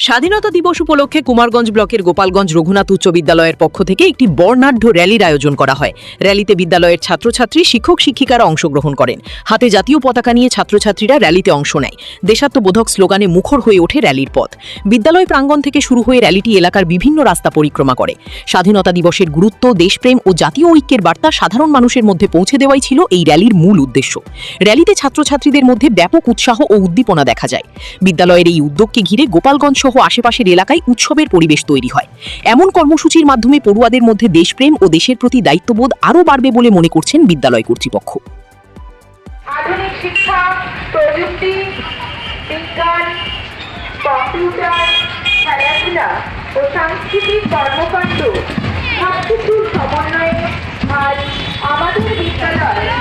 স্বাধীনতা দিবস উপলক্ষে কুমারগঞ্জ ব্লকের গোপালগঞ্জ রঘুনাথ উচ্চ বিদ্যালয়ের পক্ষ থেকে একটি বর্ণাঢ্য র্যালির আয়োজন করা হয়। র্যালিতে বিদ্যালয়ের ছাত্রছাত্রী, শিক্ষক শিক্ষিকারা অংশগ্রহণ করেন। হাতে জাতীয় পতাকা নিয়ে ছাত্রছাত্রীরা র্যালিতে অংশ নেয়। দেশাত্মবোধক স্লোগানে মুখর হয়ে ওঠে র্যালির পথ। বিদ্যালয় প্রাঙ্গণ থেকে শুরু হয়ে র্যালিটি এলাকার বিভিন্ন রাস্তা পরিক্রমা করে। স্বাধীনতা দিবসের গুরুত্ব, দেশপ্রেম ও জাতীয় ঐক্যের বার্তা সাধারণ মানুষের মধ্যে পৌঁছে দেওয়াই ছিল এই র্যালির মূল উদ্দেশ্য। র্যালিতে ছাত্রছাত্রীদের মধ্যে ব্যাপক উৎসাহ ও উদ্দীপনা দেখা যায়। বিদ্যালয়ের এই উদ্যোগকে ঘিরে গোপালগঞ্জ সহ আশেপাশের এলাকায় উৎসবের পরিবেশ তৈরি হয়। এমন কর্মসূচির মাধ্যমে পড়ুয়াদের মধ্যে দেশপ্রেম ও দেশের প্রতি দায়িত্ববোধ আরও বাড়বে বলে মনে করছেন বিদ্যালয় কর্তৃপক্ষ। আধুনিক শিক্ষা, প্রযুক্তি, বিজ্ঞান, কম্পিউটার, খেলাধুলা ও সাংস্কৃতিক কর্মকাণ্ড সবকিছুর সমন্বয়ে আজ আমাদের বিদ্যালয়